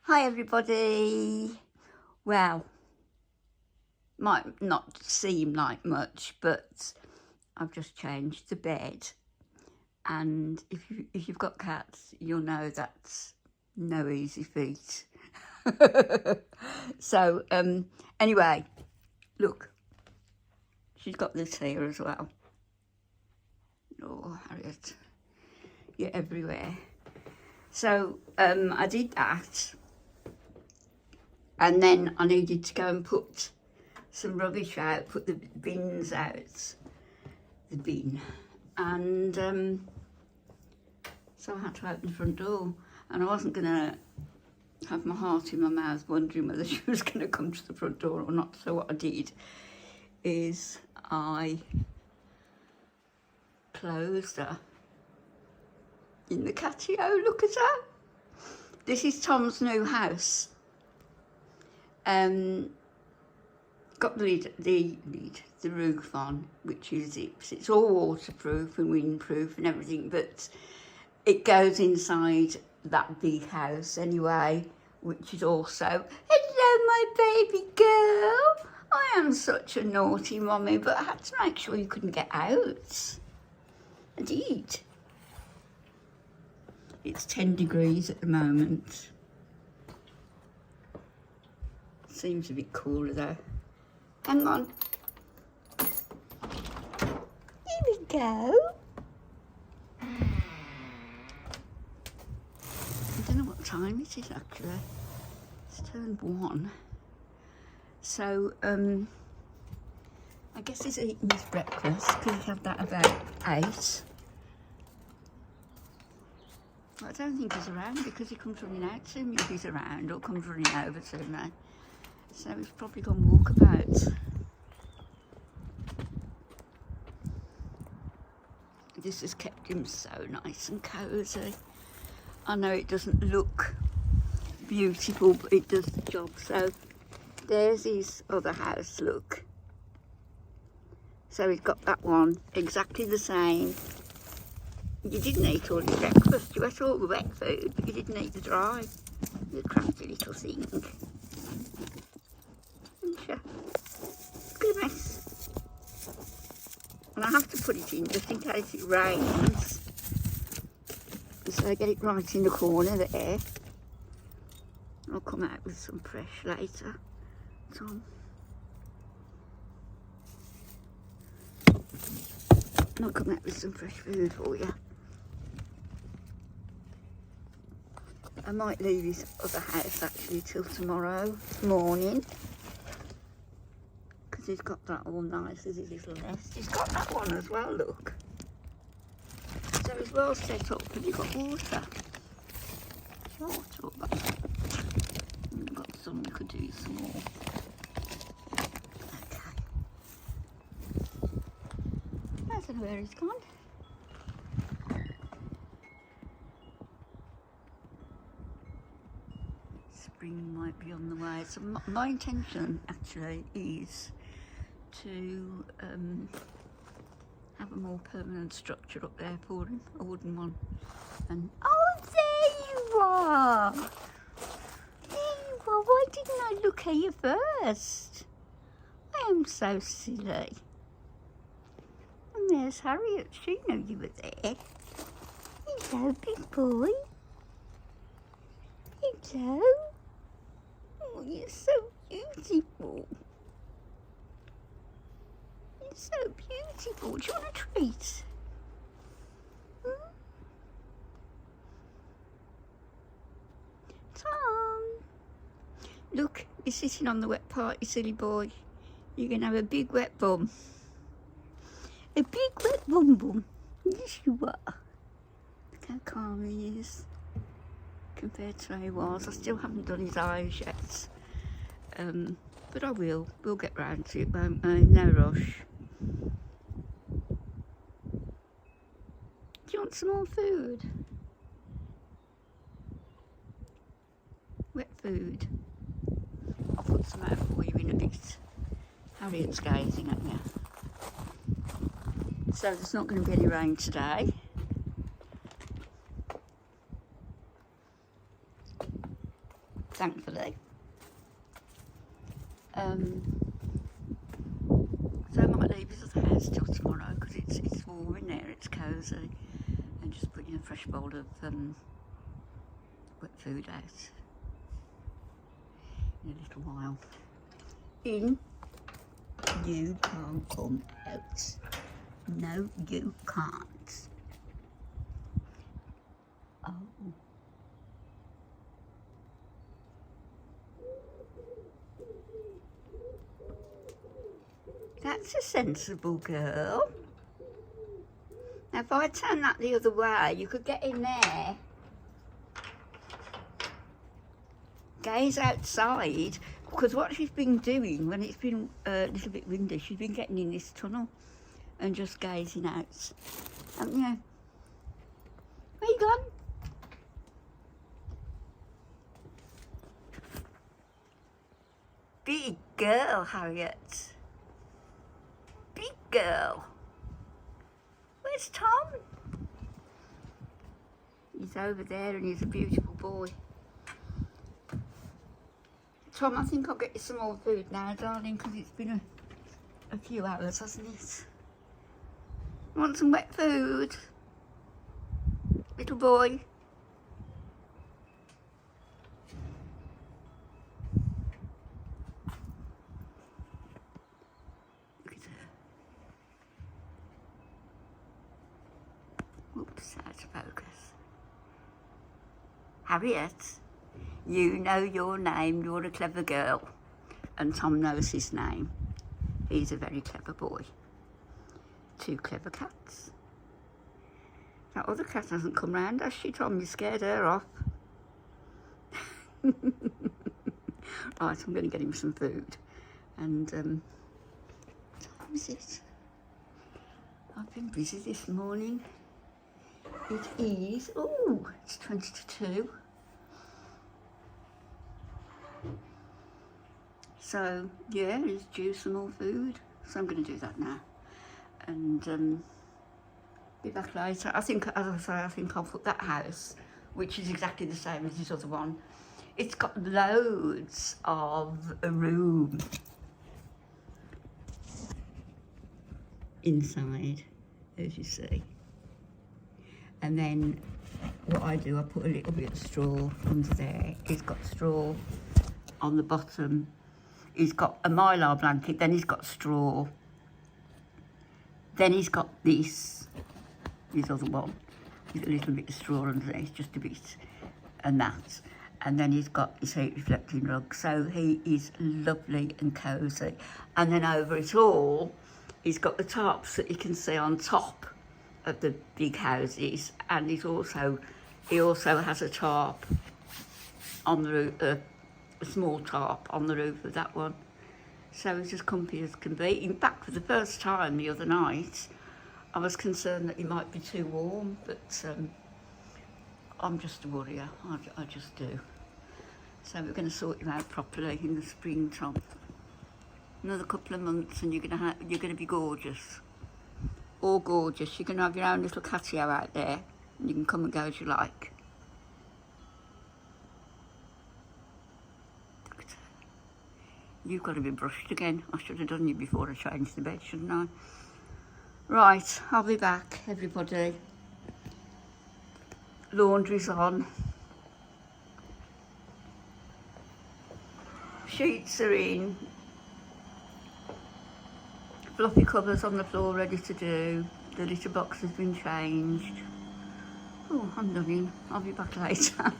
Hi everybody. Well, might not seem like much, but I've just changed the bed, and if you've got cats, you'll know that's no easy feat. So anyway, look, she's got this here as well. Oh, Harriet, you're everywhere. So I did that. And then I needed to go and put some rubbish out, put the bins out, the bin. And so I had to open the front door. And I wasn't going to have my heart in my mouth wondering whether she was going to come to the front door or not. So what I did is I closed her in the catio. Look at her. This is Tom's new house. Got the roof on, which is zips. It's all waterproof and windproof and everything, but it goes inside that big house anyway, which is also, hello my baby girl. I am such a naughty mommy, but I had to make sure you couldn't get out. I did. It's 10 degrees at the moment. Seems a bit cooler though. Hang on. Here we go. I don't know what time it is actually. It's turned 1. So I guess he's eating his breakfast because he had that about 8. But I don't think he's around because he comes running out to me if he's around, or comes running over to me. So he's probably gone walkabout. This has kept him so nice and cosy. I know it doesn't look beautiful, but it does the job. So there's his other house, look. So he's got that one, exactly the same. You didn't eat all your breakfast, you ate all the wet food, but you didn't eat the dry. You crafty little thing. Look at the mess. And I have to put it in just in case it rains. So I get it right in the corner there. I'll come out with some fresh later. Tom. I'll come out with some fresh food for you. I might leave his other house actually till tomorrow morning. Because he's got that all nice as his little nest. He's got that one as well, look. So he's well set up and you've got water. Water up there. We've got some, we could do some more. Okay. I don't know where he's gone. Spring might be on the way. So my intention actually is to have a more permanent structure up there for him, a wooden one. And oh, there you are! There you are. Why didn't I look at you first? I am so silly. And there's Harriet. She knew you were there. Hello, big boy. Hello. Oh, you're so beautiful. You're so beautiful. Do you want a treat? Hmm? Tom. Look, you're sitting on the wet part, you silly boy. You're going to have a big wet bum. A big wet bum bum. Yes, you are. Look how calm he is compared to how he was. I still haven't done his eyes yet. But I will. We'll get round to it, won't we? No rush. Do you want some more food? Wet food. I'll put some out for you in a bit. Harriet's gazing at me. So there's not going to be any rain today. thankfully. So I might leave it at the house till tomorrow because it's warm in there, it's cosy, and just put in a fresh bowl of wet food out in a little while. In, you can't come out. No, you can't. Oh. That's a sensible girl. Now if I turn that the other way, you could get in there, gaze outside, because what she's been doing when it's been a little bit windy, she's been getting in this tunnel and just gazing out, haven't you? Where you gone? Big girl, Harriet. Big girl. Where's Tom? He's over there and he's a beautiful boy. Tom, I think I'll get you some more food now, darling, because it's been a few hours, hasn't it? Want some wet food? Little boy? Look at her. Oops, out of focus. Harriet, you know your name, you're a clever girl. And Tom knows his name. He's a very clever boy. 2 clever cats. That other cat hasn't come round, has she, Tom? You scared her off. Right, I'm going to get him some food. And, what time is it? I've been busy this morning. It is, oh, it's 20 to 2. So, yeah, he's due some more food. So I'm going to do that now. And be back later. I think, as I say, I think I'll put that house, which is exactly the same as this other one. It's got loads of room inside, as you see. And then what I do, I put a little bit of straw under there. It's got straw on the bottom. He's got a mylar blanket, then he's got straw. Then he's got this other one, with a little bit of straw underneath, just a bit, and that. And then he's got his heat reflecting rug, so he is lovely and cosy. And then over it all, he's got the tarps that you can see on top of the big houses, and he also has a tarp on the roof, a small tarp on the roof of that one. So he's as comfy as can be. In fact, for the first time the other night, I was concerned that he might be too warm, but I'm just a worrier. I just do. So we're going to sort him out properly in the spring, Tom. Another couple of months, and you're going to be gorgeous. All gorgeous. You're going to have your own little catio out there, and you can come and go as you like. You've got to be brushed again. I should have done you before I changed the bed, shouldn't I? Right, I'll be back, everybody. Laundry's on. Sheets are in. Fluffy covers on the floor ready to do. The litter box has been changed. Oh, I'm done in. I'll be back later.